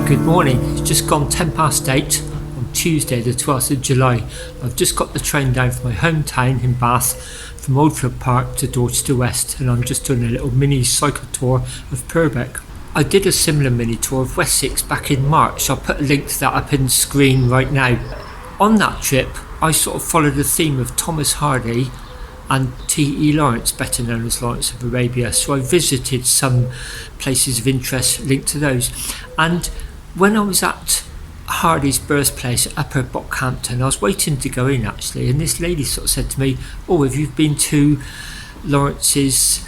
Good morning. It's just gone 8:10 on Tuesday the 12th of July. I've just got the train down from my hometown in Bath from Oldfield Park to Dorchester West, and I'm just doing a little mini cycle tour of Purbeck. I did a similar mini tour of Wessex back in March. I'll put a link to that up in the screen right now. On that trip I sort of followed the theme of Thomas Hardy and T.E. Lawrence, better known as Lawrence of Arabia, so I visited some places of interest linked to those. And when I was at Hardy's birthplace at Upper Bockhampton, I was waiting to go in actually, and this lady sort of said to me, "Oh, have you been to Lawrence's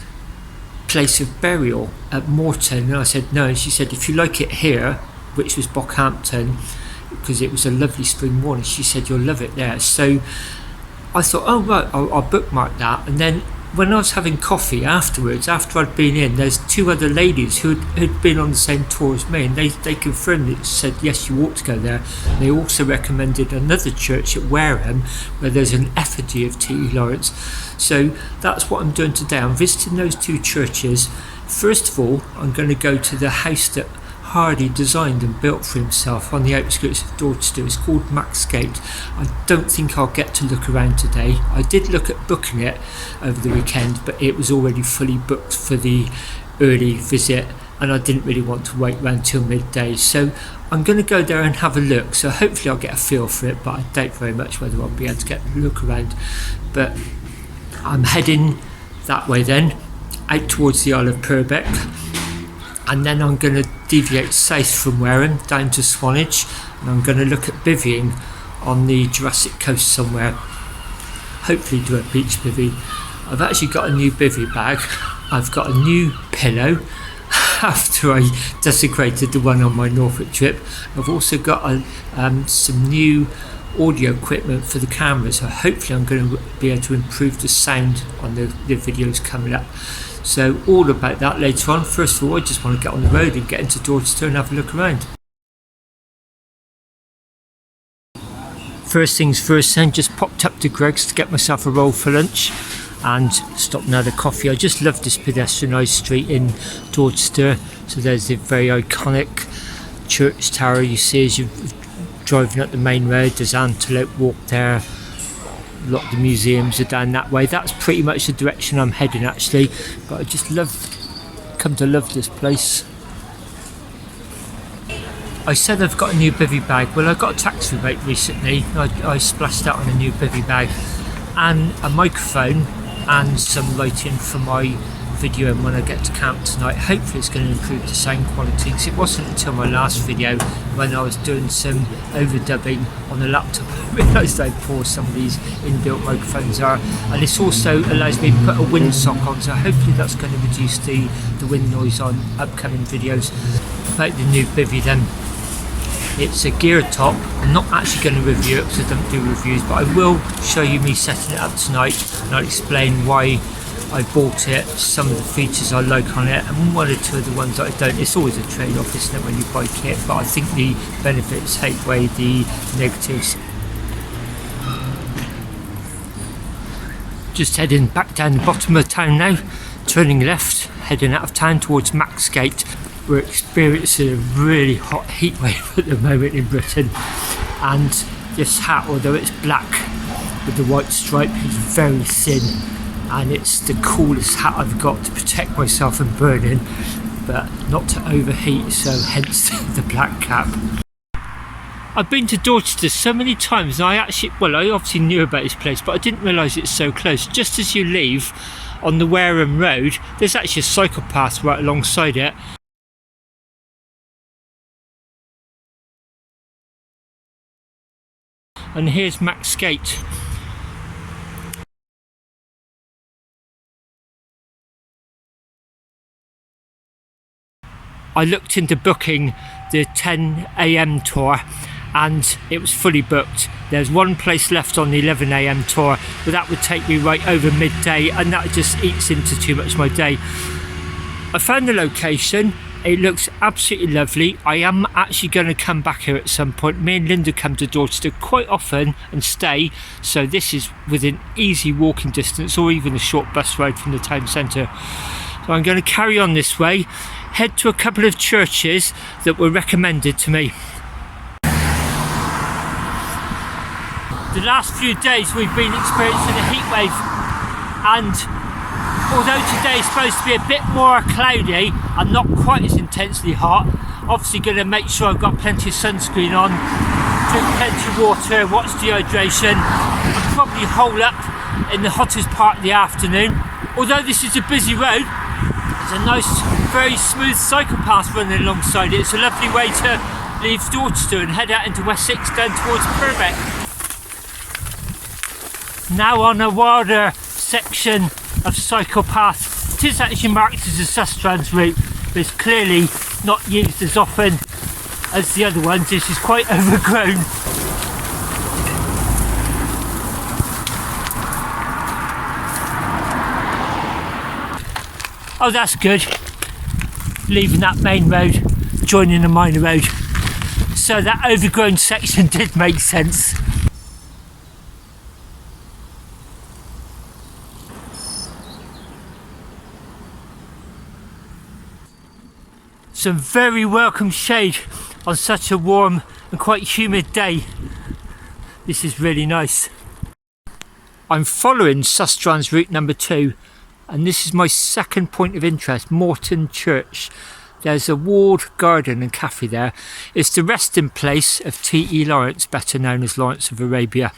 place of burial at Morton?" And I said no, and she said, "If you like it here," which was Bockhampton, because it was a lovely spring morning, she said, "You'll love it there." So I thought, oh right, I'll bookmark that. And then when I was having coffee afterwards, after I'd been in, there's two other ladies who had been on the same tour as me, and they confirmed it, said yes, you ought to go there. And they also recommended another church at Wareham where there's an effigy of T.E. Lawrence. So that's what I'm doing today. I'm visiting those two churches. First of all, I'm going to go to the house that Hardy designed and built for himself on the outskirts of Dorchester. It's called Maxgate. I don't think I'll get to look around today. I did look at booking it over the weekend, but it was already fully booked for the early visit, and I didn't really want to wait around till midday. So I'm going to go there and have a look. So hopefully I'll get a feel for it, but I doubt very much whether I'll be able to get a look around. But I'm heading that way then, out towards the Isle of Purbeck. And then I'm going to deviate south from Wareham down to Swanage, and I'm going to look at bivvying on the Jurassic coast somewhere. Hopefully do a beach bivvy. I've actually got a new bivvy bag. I've got a new pillow after I desecrated the one on my Norfolk trip. I've also got some new audio equipment for the camera, so hopefully I'm going to be able to improve the sound on the videos coming up. So all about that later on. First of all, I just want to get on the road and get into Dorchester and have a look around. First things first then, just popped up to Greg's to get myself a roll for lunch and stopped and had a coffee. I just love this pedestrianised street in Dorchester. So there's the very iconic church tower you see as you're driving up the main road. There's Antelope Walk there. A lot of the museums are down that way. That's pretty much the direction I'm heading actually, but I just come to love this place. I said I've got a new bivvy bag. Well, I got a tax rebate recently. I splashed out on a new bivvy bag and a microphone and some lighting for my video, and when I get to camp tonight hopefully it's going to improve the sound quality, because it wasn't until my last video when I was doing some overdubbing on the laptop I realised how poor some of these inbuilt microphones are. And this also allows me to put a windsock on, so hopefully that's going to reduce the wind noise on upcoming videos. About the new bivvy then, it's a gear top. I'm not actually going to review it because I don't do reviews, but I will show you me setting it up tonight, and I'll explain why I bought it, some of the features I like on it, and one or two of the ones that I don't. It's always a trade-off, isn't it, when you buy kit, but I think the benefits outweigh the negatives. Just heading back down the bottom of town now, turning left, heading out of town towards Maxgate. We're experiencing a really hot heat wave at the moment in Britain, and this hat, although it's black with the white stripe, is very thin. And it's the coolest hat I've got to protect myself from burning, but not to overheat, so hence the black cap. I've been to Dorchester so many times, and I obviously knew about this place, but I didn't realise it's so close. Just as you leave on the Wareham Road, there's actually a cycle path right alongside it. And here's Maxgate. I looked into booking the 10 AM tour and it was fully booked. There's one place left on the 11 AM tour, but that would take me right over midday, and that just eats into too much of my day. I found the location. It looks absolutely lovely. I am actually going to come back here at some point. Me and Linda come to Dorchester quite often and stay, so this is within easy walking distance or even a short bus ride from the town centre. So I'm going to carry on this way, head to a couple of churches that were recommended to me. The last few days we've been experiencing a heat wave, and although today is supposed to be a bit more cloudy and not quite as intensely hot, obviously going to make sure I've got plenty of sunscreen on, drink plenty of water, watch dehydration, and probably hole up in the hottest part of the afternoon. Although this is a busy road, there's a nice, very smooth cycle path running alongside it. It's a lovely way to leave Dorchester and head out into Wessex down towards Purbeck. Now on a wilder section of cycle path. It is actually marked as a Sustrans route, but it's clearly not used as often as the other ones. This is quite overgrown. Oh, that's good. Leaving that main road, joining a minor road. So that overgrown section did make sense. Some very welcome shade on such a warm and quite humid day. This is really nice. I'm following Sustrans route number 2, and this is my second point of interest, Morton Church. There's a walled garden and cafe there. It's the resting place of T.E. Lawrence, better known as Lawrence of Arabia.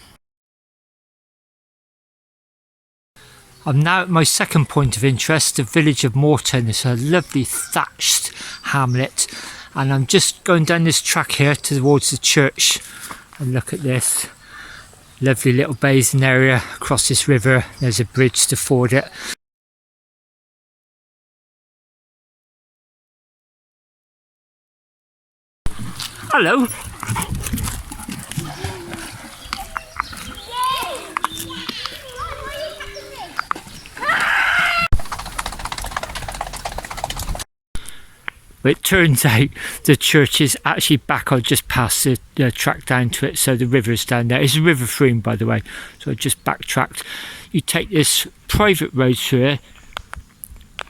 I'm now at my second point of interest, the village of Morton. It's a lovely thatched hamlet, and I'm just going down this track here towards the church. And look at this lovely little bathing area across this river. There's a bridge to ford it. Hello. It turns out the church is actually back. I just passed the track down to it, so the river's down there. It's a river Froome, by the way, so I just backtracked. You take this private road through it,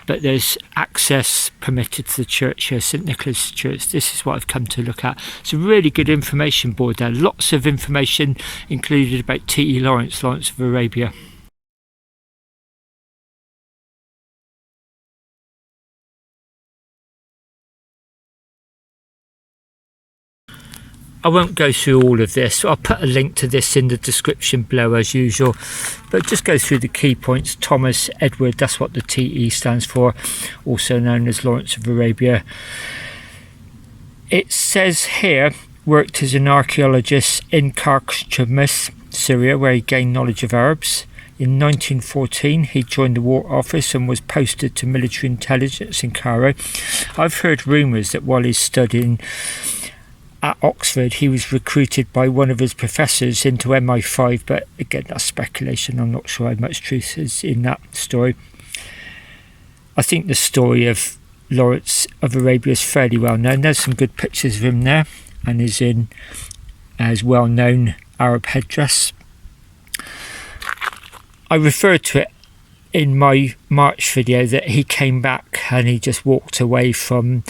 but there's access permitted to the church here, St Nicholas Church. This is what I've come to look at. It's a really good information board there. Lots of information included about T.E. Lawrence, Lawrence of Arabia. I won't go through all of this. I'll put a link to this in the description below as usual, but just go through the key points. Thomas Edward, that's what the TE stands for, also known as Lawrence of Arabia. It says here, worked as an archaeologist in Carchemish, Syria, where he gained knowledge of Arabs. In 1914, he joined the War Office and was posted to military intelligence in Cairo. I've heard rumours that while he's studying at Oxford, he was recruited by one of his professors into MI5, but again, that's speculation. I'm not sure how much truth is in that story. I think the story of Lawrence of Arabia is fairly well known. There's some good pictures of him there, and he's in as well-known Arab headdress. I referred to it in my March video that he came back and he just walked away from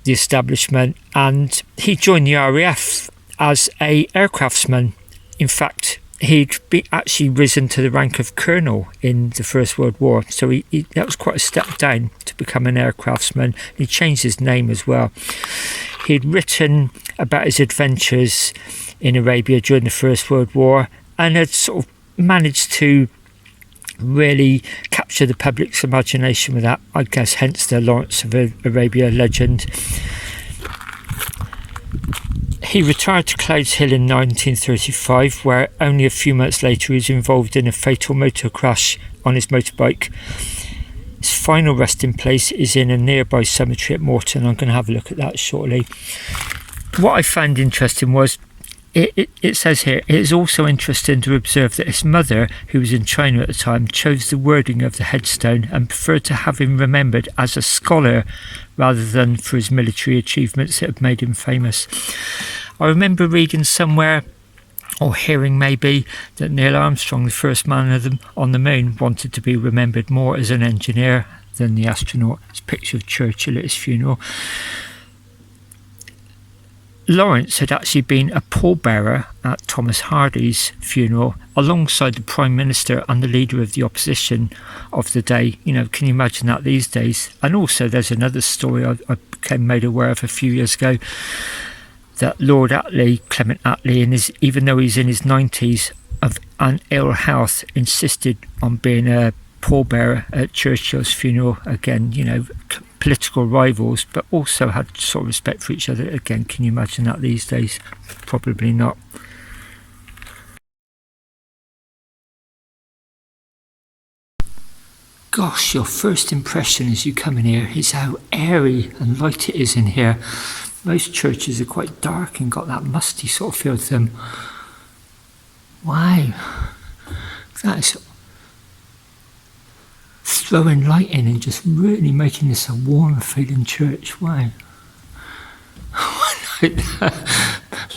the establishment, and he joined the RAF as a aircraftsman. In fact, he'd actually risen to the rank of colonel in the First World War, so that was quite a step down to become an aircraftsman. He changed his name as well. He'd written about his adventures in Arabia during the First World War and had sort of managed to really capture the public's imagination with that, I guess, hence the Lawrence of Arabia legend. He retired to Clouds Hill in 1935, where only a few months later he was involved in a fatal motor crash on his motorbike. His final resting place is in a nearby cemetery at Morton. I'm going to have a look at that shortly. What I found interesting was it says here, it is also interesting to observe that his mother, who was in China at the time, chose the wording of the headstone and preferred to have him remembered as a scholar rather than for his military achievements that have made him famous. I remember reading somewhere, or hearing maybe, that Neil Armstrong, the first man on the moon, wanted to be remembered more as an engineer than the astronaut. It's a picture of Churchill at his funeral. Lawrence had actually been a pallbearer at Thomas Hardy's funeral alongside the Prime Minister and the leader of the opposition of the day. You know, can you imagine that these days? And also there's another story I became made aware of a few years ago, that Lord Attlee, Clement Attlee, even though he's in his 90s of an ill health, insisted on being a pallbearer at Churchill's funeral. Again, you know, political rivals, but also had sort of respect for each other. Again, can you imagine that these days? Probably not. Gosh, your first impression as you come in here is how airy and light it is in here. Most churches are quite dark and got that musty sort of feel to them. Wow, that's throwing light in and just really making this a warm feeling church. Wow.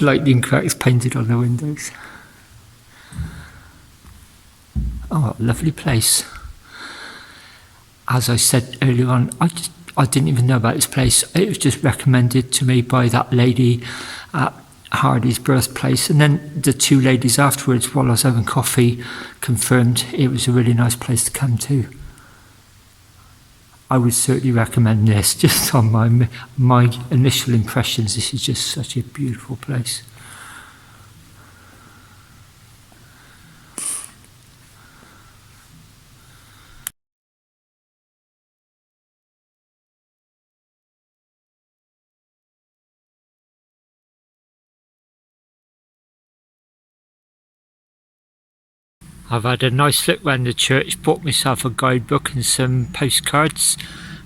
Lightning cracks painted on the windows. Oh, what a lovely place. As I said earlier on, I didn't even know about this place. It was just recommended to me by that lady at Hardy's birthplace, and then the two ladies afterwards, while I was having coffee, confirmed it was a really nice place to come to. I would certainly recommend this. Just on my initial impressions, this is just such a beautiful place. I've had a nice look around the church, bought myself a guidebook and some postcards,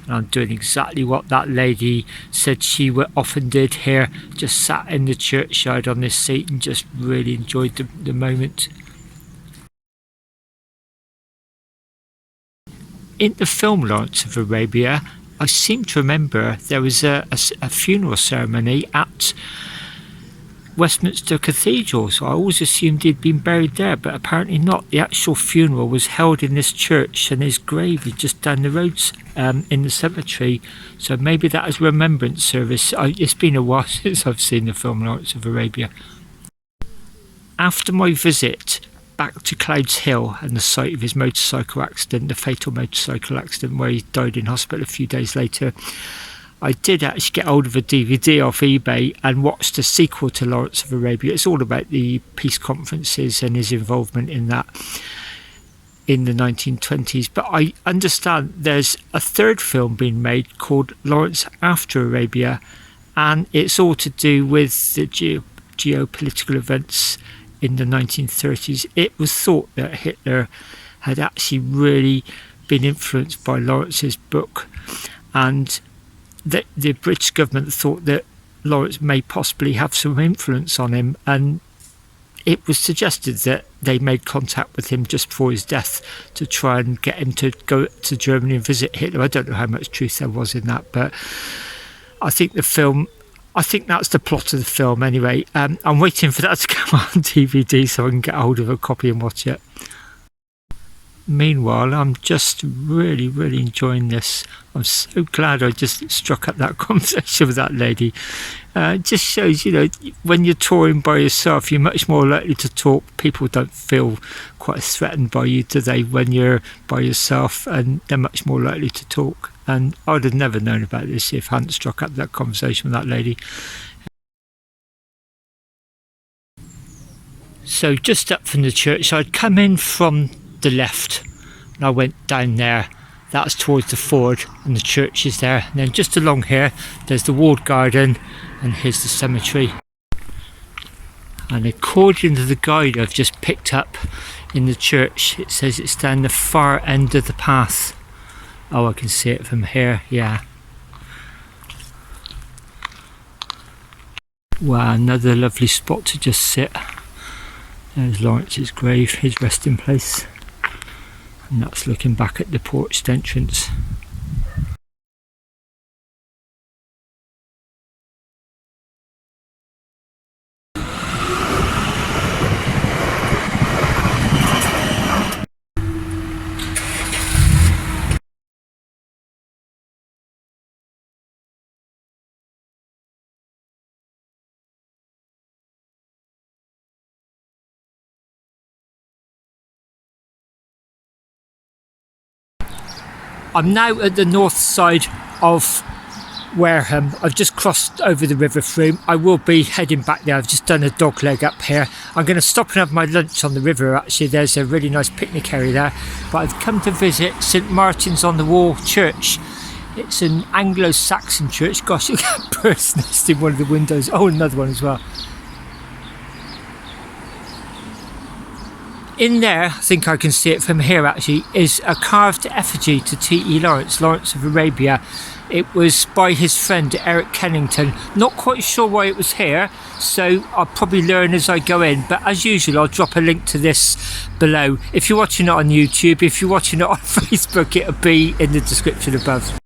and I'm doing exactly what that lady said she often did here. Just sat in the churchyard on this seat and just really enjoyed the moment. In the film Lawrence of Arabia, I seem to remember there was a funeral ceremony at Westminster Cathedral, so I always assumed he'd been buried there, but apparently not. The actual funeral was held in this church, and his grave is just down the road in the cemetery, so maybe that is a remembrance service. It's been a while since I've seen the film Lawrence of Arabia. After my visit back to Clouds Hill and the site of his motorcycle accident, the fatal motorcycle accident where he died in hospital a few days later, I did actually get hold of a DVD off eBay and watched a sequel to Lawrence of Arabia. It's all about the peace conferences and his involvement in that in the 1920s. But I understand there's a third film being made called Lawrence After Arabia, and it's all to do with the geopolitical events in the 1930s. It was thought that Hitler had actually really been influenced by Lawrence's book, and that the British government thought that Lawrence may possibly have some influence on him, and it was suggested that they made contact with him just before his death to try and get him to go to Germany and visit Hitler. I don't know how much truth there was in that, but I think that's the plot of the film anyway. I'm waiting for that to come on DVD so I can get hold of a copy and watch it. Meanwhile, I'm just really enjoying this. I'm so glad I just struck up that conversation with that lady. It just shows, you know, when you're touring by yourself, you're much more likely to talk. People don't feel quite threatened by you, do they, when you're by yourself, and they're much more likely to talk. And I would have never known about this if I hadn't struck up that conversation with that lady. So just up from the church, I'd come in from the left and I went down there. That's towards the ford, and the church is there, and then just along here there's the walled garden, and here's the cemetery. And according to the guide I've just picked up in the church, it says it's down the far end of the path. Oh, I can see it from here, yeah. Wow, another lovely spot to just sit. There's Lawrence's grave, his resting place. And that's looking back at the porched entrance. I'm now at the north side of Wareham. I've just crossed over the River Frome. I will be heading back there. I've just done a dog leg up here. I'm going to stop and have my lunch on the river. Actually, there's a really nice picnic area there. But I've come to visit St Martin's on the Wall Church. It's an Anglo-Saxon church. Gosh, look at a bird's nest in one of the windows. Oh, another one as well. In there, I think I can see it from here actually, is a carved effigy to T.E. Lawrence of Arabia. It was by his friend Eric Kennington. Not quite sure why it was here, so I'll probably learn as I go in. But as usual, I'll drop a link to this below. If you're watching it on YouTube, if you're watching it on Facebook, it'll be in the description above.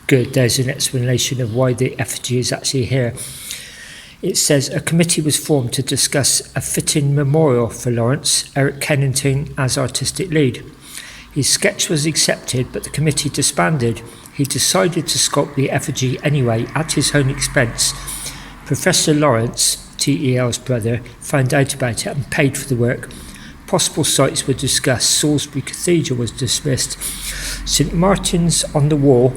Good, there's an explanation of why the effigy is actually here. It says a committee was formed to discuss a fitting memorial for Lawrence, Eric Kennington as artistic lead. His sketch was accepted, but the committee disbanded. He decided to sculpt the effigy anyway at his own expense. Professor Lawrence, T.E.L's brother, found out about it and paid for the work. Possible sites were discussed. Salisbury Cathedral was dismissed. St Martin's on the Wall,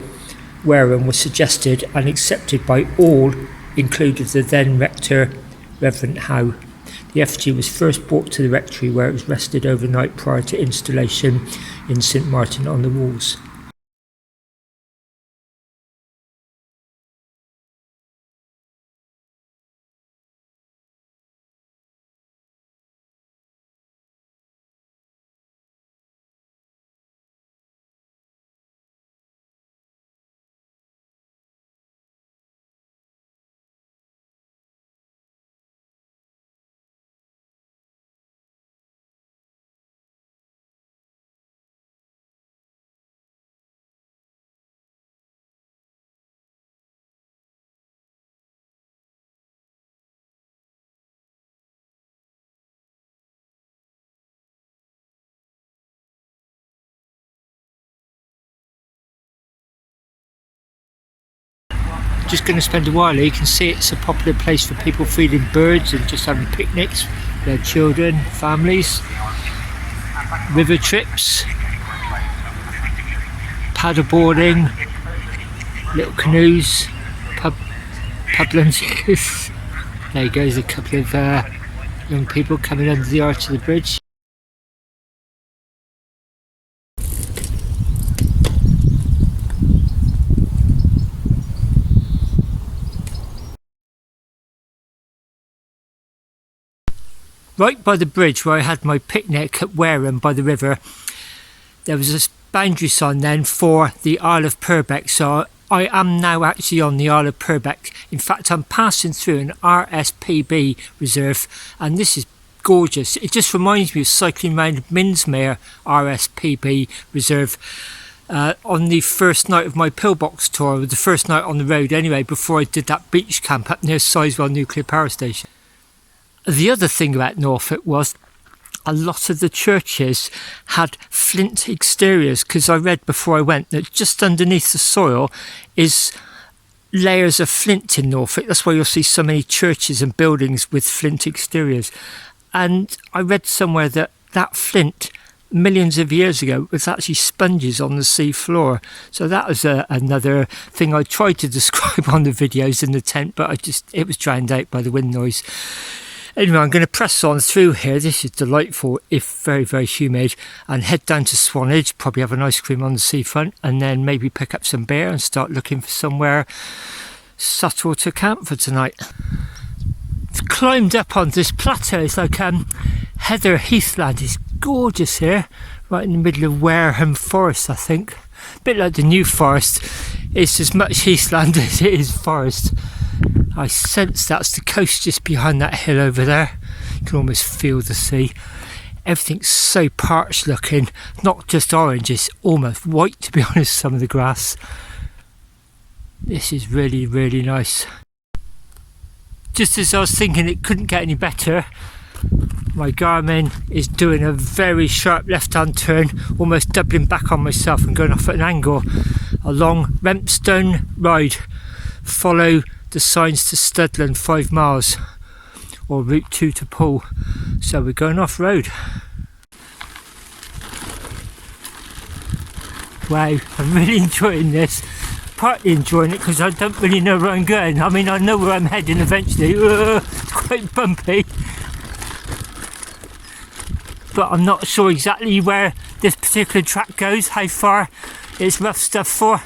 Wareham, was suggested and accepted by all, including the then rector, Reverend Howe. The effigy was first brought to the rectory, where it was rested overnight prior to installation in St Martin on the Walls. Just going to spend a while here. You can see it's a popular place for people feeding birds and just having picnics with their children, families, river trips, paddleboarding, little canoes, pub lunches. There you go, there's a couple of young people coming under the arch of the bridge. Right by the bridge where I had my picnic at Wareham by the river, there was a boundary sign then for the Isle of Purbeck. So I am now actually on the Isle of Purbeck. In fact, I'm passing through an RSPB reserve, and this is gorgeous. It just reminds me of cycling around Minsmere RSPB reserve on the first night of my pillbox tour, the first night on the road anyway, before I did that beach camp up near Sizewell Nuclear Power Station. The other thing about Norfolk was a lot of the churches had flint exteriors, because I read before I went that just underneath the soil is layers of flint in Norfolk. That's why you'll see so many churches and buildings with flint exteriors. And I read somewhere that that flint millions of years ago was actually sponges on the sea floor. So that was another thing I tried to describe on the videos in the tent, but it was drowned out by the wind noise. Anyway, I'm going to press on through here. This is delightful, if very, very humid, and head down to Swanage, probably have an ice cream on the seafront, and then maybe pick up some beer and start looking for somewhere subtle to camp for tonight. I've climbed up on this plateau. It's like heather heathland. It's gorgeous here, right in the middle of Wareham Forest, I think. A bit like the New Forest. It's as much heathland as it is forest. I sense that's the coast just behind that hill over there. You can almost feel the sea. Everything's so parched looking, not just orange, it's almost white, to be honest, some of the grass. This is really, really nice. Just as I was thinking it couldn't get any better, my Garmin is doing a very sharp left-hand turn, almost doubling back on myself and going off at an angle. A long Rempstone ride. Follow the signs to Studland, 5 miles. or route 2 to Poole. So we're going off road. Wow, I'm really enjoying this. Partly enjoying it because I don't really know where I'm going. I mean, I know where I'm heading eventually. It's quite bumpy. But I'm not sure exactly where this particular track goes, how far it's rough stuff for.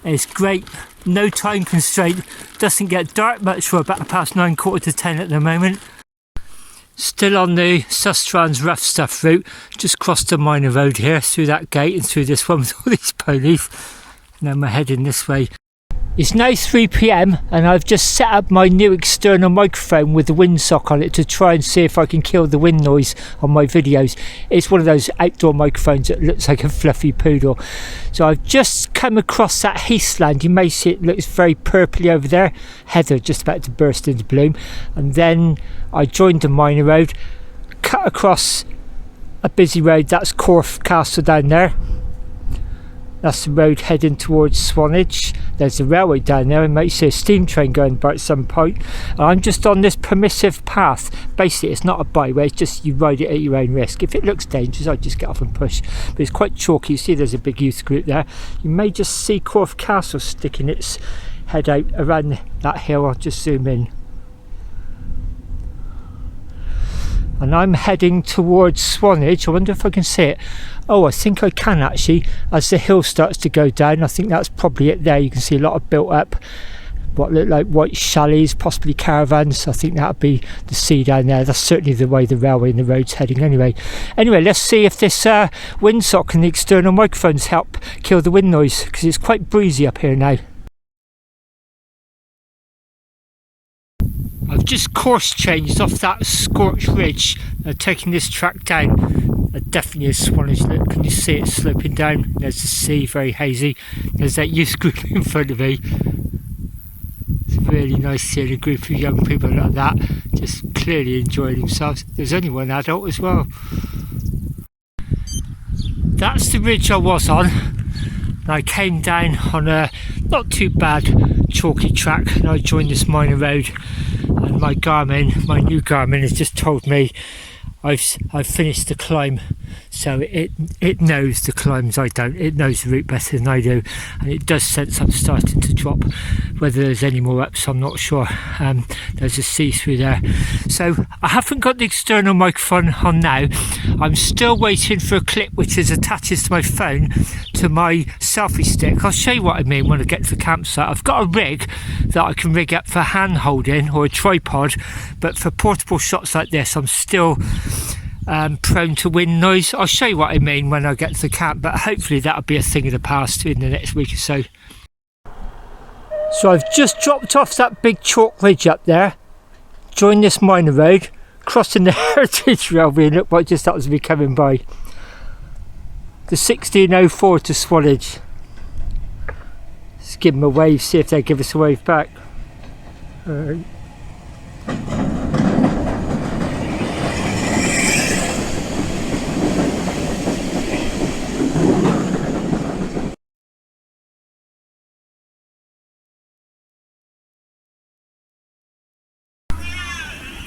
It's great, no time constraint. Doesn't get dark much for about 9:15, 9:45 at the moment. Still on the Sustrans rough stuff route. Just crossed the minor road here, through that gate and through this one with all these ponies. Now I'm heading this way. It's now 3 PM and I've just set up my new external microphone with the windsock on it to try and see if I can kill the wind noise on my videos. It's one of those outdoor microphones that looks like a fluffy poodle. So I've just come across that heathland. You may see it looks very purpley over there. Heather just about to burst into bloom. And then I joined the minor road, cut across a busy road. That's Corfe Castle down there. That's the road heading towards Swanage. There's a railway down there, and you might see a steam train going by at some point. And I'm just on this permissive path. Basically, it's not a byway, it's just you ride it at your own risk. If it looks dangerous, I just get off and push. But it's quite chalky. You see there's a big youth group there. You may just see Corfe Castle sticking its head out around that hill. I'll just zoom in. And I'm heading towards Swanage. I wonder if I can see it. Oh, I think I can actually. As the hill starts to go down, I think that's probably it there. You can see a lot of built up, what look like white chalets, possibly caravans. I think that'll be the sea down there. That's certainly the way the railway and the road's heading anyway. Anyway, let's see if this windsock and the external microphones help kill the wind noise, because it's quite breezy up here now. I've just course changed off that scorched ridge, taking this track down. Definitely a Swanage look. Can you see it sloping down? There's the sea, very hazy. There's that youth group in front of me. It's really nice seeing a group of young people like that, just clearly enjoying themselves. There's only one adult as well. That's the ridge I was on. And I came down on a not too bad chalky track, and I joined this minor road. And my Garmin, my new Garmin, has just told me I've finished the climb, so it knows the climbs I don't. It knows the route better than I do, and it does sense I'm starting to drop. Whether there's any more ups, I'm not sure. There's a sea through there, so I haven't got the external microphone on now. I'm still waiting for a clip which is attaches to my phone to my selfie stick. I'll show you what I mean when I get to the campsite. I've got a rig that I can rig up for hand holding or a tripod, but for portable shots like this I'm still prone to wind noise. I'll show you what I mean when I get to the camp, but hopefully that'll be a thing of the past in the next week or so. So I've just dropped off that big chalk ridge up there, joined this minor road, crossing the heritage railway, and look what just happens to be coming by. The 1604 to Swanage. Let's give them a wave, see if they give us a wave back. Alright.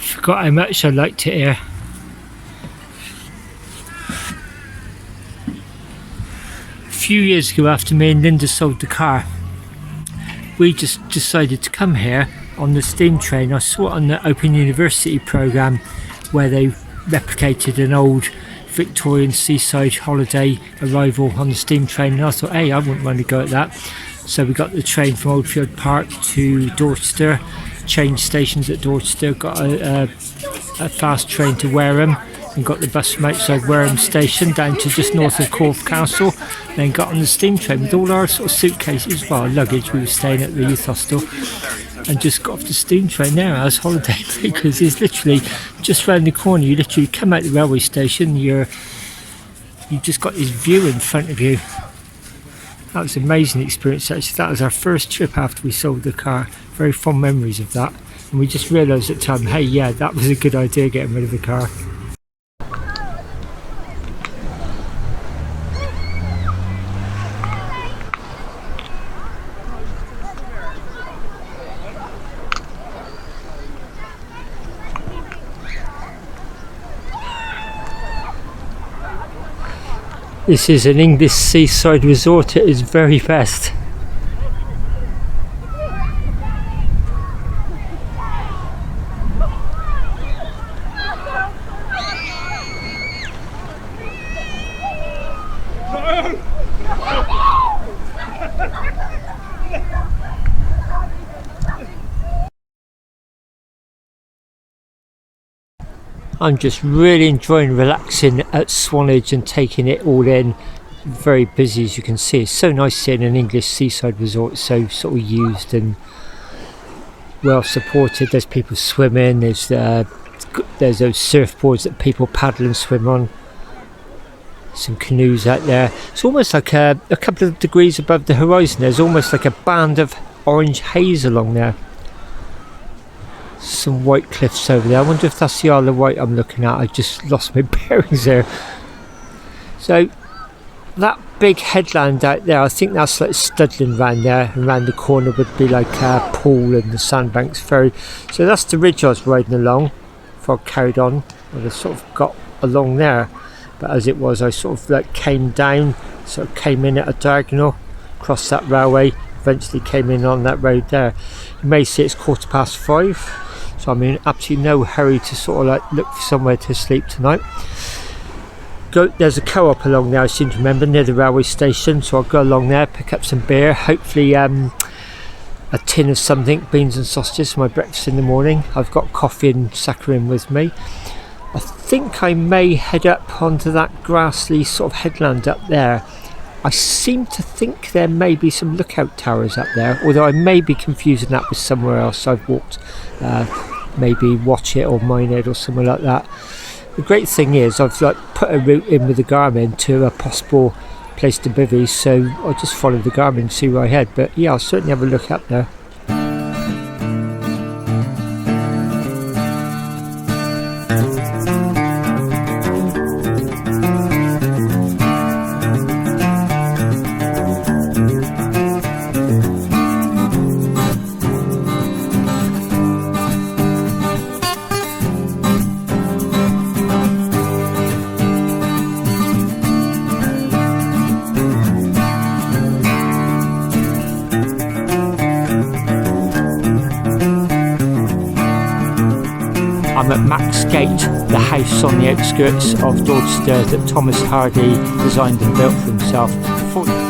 Forgot how much I liked it here. A few years ago, after me and Linda sold the car, we just decided to come here on the steam train. I saw it on the Open University programme where they replicated an old Victorian seaside holiday arrival on the steam train, and I thought, hey, I wouldn't want to go at that. So we got the train from Oldfield Park to Dorchester, changed stations at Dorchester, got a fast train to Wareham, and got the bus from outside Wareham station down to just north of Corfe Castle, then got on the steam train with all our sort of suitcases, well, our luggage. We were staying at the youth hostel, and just got off the steam train there as holiday, because it's literally just round the corner. You literally come out the railway station, you've just got this view in front of you. That was an amazing experience actually. That was our first trip after we sold the car. Very fond memories of that, and we just realised at the time, hey, yeah, that was a good idea, getting rid of the car. This is an English seaside resort at its very best. I'm just really enjoying relaxing at Swanage and taking it all in. Very busy, as you can see. It's so nice seeing an English seaside resort so sort of used and well supported. There's people swimming, there's those surfboards that people paddle and swim on, some canoes out there. It's almost like a couple of degrees above the horizon. There's almost like a band of orange haze along there. Some white cliffs over there. I wonder if that's the Isle of Wight I'm looking at. I just lost my bearings there. So that big headland out there, I think that's like Studland round there, and round the corner would be like Poole and the Sandbanks Ferry. So that's the ridge I was riding along before I carried on. And I sort of got along there, but as it was, I sort of like came down, sort of came in at a diagonal, crossed that railway, eventually came in on that road there. You may see it's 5:15. So I'm in absolutely no hurry to sort of like look for somewhere to sleep tonight. There's a co-op along there, I seem to remember, near the railway station, so I'll go along there, pick up some beer, hopefully a tin of something, beans and sausages for my breakfast in the morning. I've got coffee and saccharin with me. I think I may head up onto that grassy sort of headland up there. I seem to think there may be some lookout towers up there, although I may be confusing that with somewhere else I've walked, maybe Watchet or Minehead or somewhere like that. The great thing is I've like put a route in with the Garmin to a possible place to bivvy, so I'll just follow the Garmin and see where I head. But yeah, I'll certainly have a look up there. I'm at Max Gate, the house on the outskirts of Dorchester that Thomas Hardy designed and built for himself.